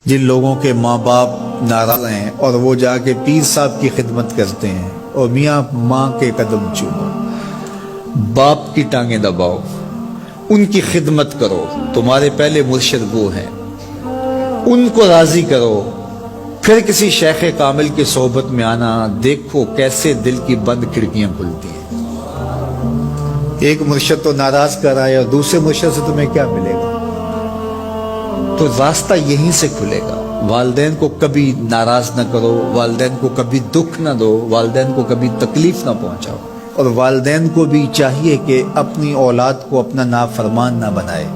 جن لوگوں کے ماں باپ ناراض ہیں اور وہ جا کے پیر صاحب کی خدمت کرتے ہیں اور میاں ماں کے قدم چومو، باپ کی ٹانگیں دباؤ، ان کی خدمت کرو، تمہارے پہلے مرشد وہ ہیں، ان کو راضی کرو، پھر کسی شیخ کامل کی صحبت میں آنا، دیکھو کیسے دل کی بند کھڑکیاں کھلتی ہیں۔ ایک مرشد تو ناراض کر رہا ہے اور دوسرے مرشد سے تمہیں کیا ملے گا؟ تو راستہ یہیں سے کھلے گا۔ والدین کو کبھی ناراض نہ کرو، والدین کو کبھی دکھ نہ دو، والدین کو کبھی تکلیف نہ پہنچاؤ، اور والدین کو بھی چاہیے کہ اپنی اولاد کو اپنا نافرمان نہ بنائے۔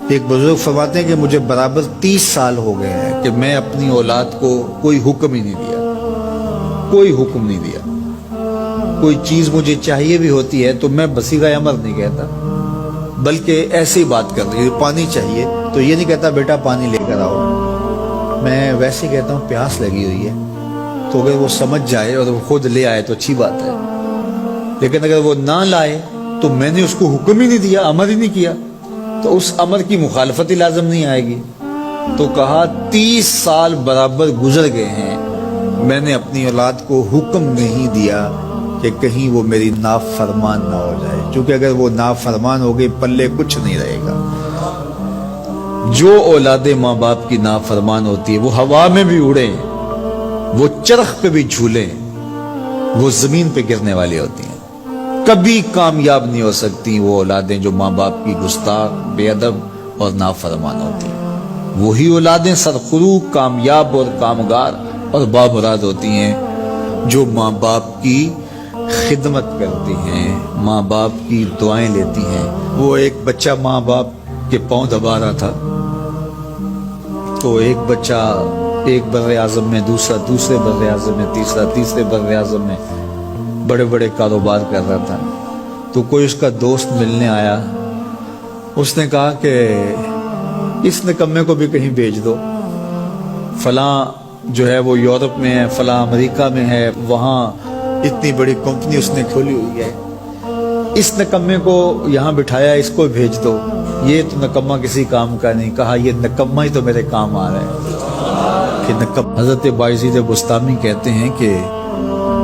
ایک بزرگ فرماتے ہیں کہ مجھے برابر 30 سال ہو گئے ہیں کہ میں اپنی اولاد کو کوئی حکم ہی نہیں دیا، کوئی حکم نہیں دیا۔ کوئی چیز مجھے چاہیے بھی ہوتی ہے تو میں بصیغہ امر نہیں کہتا، بلکہ ایسی بات کر رہی ہے، پانی چاہیے تو یہ نہیں کہتا بیٹا پانی لے کر آؤ، میں ویسے کہتا ہوں پیاس لگی ہوئی ہے، تو اگر وہ سمجھ جائے اور وہ خود لے آئے تو اچھی بات ہے، لیکن اگر وہ نہ لائے تو میں نے اس کو حکم ہی نہیں دیا، امر ہی نہیں کیا، تو اس امر کی مخالفت ہی لازم نہیں آئے گی۔ تو کہا 30 سال برابر گزر گئے ہیں، میں نے اپنی اولاد کو حکم نہیں دیا کہ کہیں وہ میری نافرمان نہ ہو جائے، چونکہ اگر وہ نافرمان ہو گئی پلے کچھ نہیں رہے گا۔ جو اولاد ماں باپ کی نافرمان ہوتی ہے وہ ہوا میں بھی اڑے، وہ چرخ پہ بھی جھولے، وہ زمین پہ گرنے والی ہوتی ہیں، کبھی کامیاب نہیں ہو سکتی وہ اولادیں جو ماں باپ کی گستاخ، بے ادب اور نافرمان ہوتی ہیں۔ وہی اولادیں سرخرو، کامیاب اور کامگار اور بامراد ہوتی ہیں جو ماں باپ کی خدمت کرتی ہیں، ماں باپ کی دعائیں لیتی ہیں۔ وہ ایک بچہ ماں باپ کے پاؤں دبا رہا تھا، تو ایک بچہ ایک بر اعظم میں، دوسرے بر اعظم میں، تیسرے بر اعظم میں بڑے بڑے کاروبار کر رہا تھا۔ تو کوئی اس کا دوست ملنے آیا، اس نے کہا کہ اس نکمے کو بھی کہیں بھیج دو، فلاں جو ہے وہ یورپ میں ہے، فلاں امریکہ میں ہے، وہاں اتنی بڑی کمپنی اس نے کھولی ہوئی ہے، اس نکمے کو یہاں بٹھایا، اس کو بھیج دو، یہ تو نکمہ کسی کام کا نہیں۔ کہا یہ نکمہ ہی تو میرے کام آ رہا ہے کہ نکمہ۔ حضرت بایزید بستامی کہتے ہیں کہ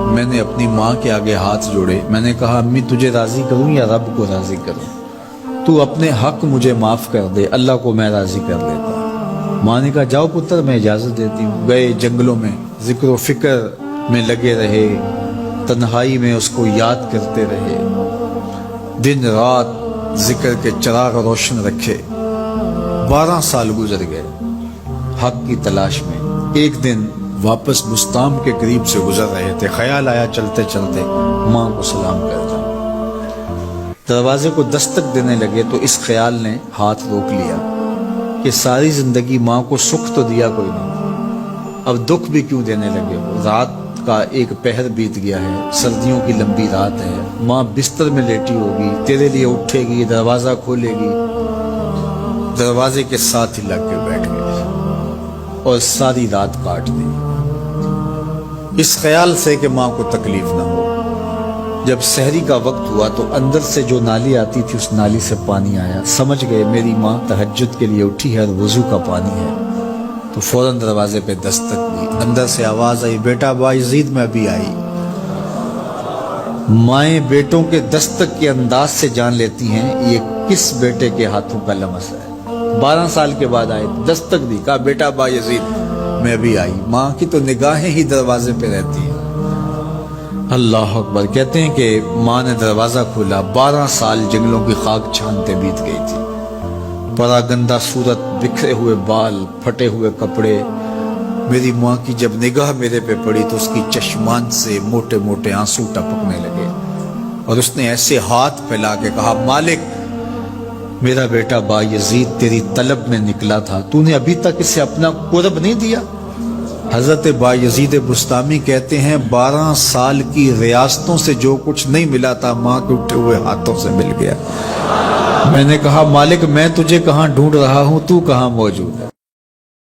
میں نے اپنی ماں کے آگے ہاتھ جوڑے، میں نے کہا امی تجھے راضی کروں یا رب کو راضی کروں؟ تو اپنے حق مجھے معاف کر دے، اللہ کو میں راضی کر لیتا ہوں۔ ماں نے کہا جاؤ پتر میں اجازت دیتی ہوں۔ گئے جنگلوں میں، ذکر و فکر میں لگے رہے، تنہائی میں اس کو یاد کرتے رہے، دن رات ذکر کے چراغ روشن رکھے۔ 12 سال گزر گئے حق کی تلاش میں۔ ایک دن واپس بستام کے قریب سے گزر رہے تھے، خیال آیا چلتے چلتے ماں کو سلام کر جاؤں۔ دروازے کو دستک دینے لگے تو اس خیال نے ہاتھ روک لیا کہ ساری زندگی ماں کو سکھ تو دیا کوئی نہیں، اب دکھ بھی کیوں دینے لگے ہو؟ رات کا ایک پہر بیت گیا ہے، سردیوں کی لمبی رات ہے، ماں بستر میں لیٹی ہوگی، تیرے لیے اٹھے گی، دروازہ کھولے گی، دروازے کے ساتھ ہی لگ کے بیٹھ گئے اور ساری رات کاٹ دی، اس خیال سے کہ ماں کو تکلیف نہ ہو۔ جب سحری کا وقت ہوا تو اندر سے جو نالی آتی تھی اس نالی سے پانی آیا، سمجھ گئے میری ماں تہجد کے لیے اٹھی ہے اور وضو کا پانی ہے، تو فوراً دروازے پہ دستک دی، اندر سے آواز آئی بیٹا بایزید میں ابھی آئی۔ مائیں بیٹوں کے دستک کے انداز سے جان لیتی ہیں یہ کس بیٹے کے ہاتھوں کا لمس ہے۔ 12 سال کے بعد آئے، دستک دی، کہا بیٹا بایزید میں ابھی آئی۔ ماں کی تو نگاہیں ہی دروازے پہ رہتی ہیں۔ اللہ اکبر۔ کہتے ہیں کہ ماں نے دروازہ کھولا، 12 سال جنگلوں کی خاک چھانتے بیت گئی تھی، پراگندہ صورت، بکھرے ہوئے بال، پھٹے ہوئے کپڑے۔ میری ماں کی جب نگاہ میرے پہ پڑی تو اس کی چشمان سے موٹے موٹے آنسو ٹپکنے لگے، اور اس نے ایسے ہاتھ پھیلا کے کہا مالک میرا بیٹا بایزید تیری طلب میں نکلا تھا، تو نے ابھی تک اسے اپنا قرب نہیں دیا۔ حضرت بایزید بستامی کہتے ہیں 12 سال کی ریاستوں سے جو کچھ نہیں ملا تھا ماں کے اٹھے ہوئے ہاتھوں سے مل گیا۔ میں نے کہا مالک میں تجھے کہاں ڈھونڈ رہا ہوں، تو کہاں موجود ہے؟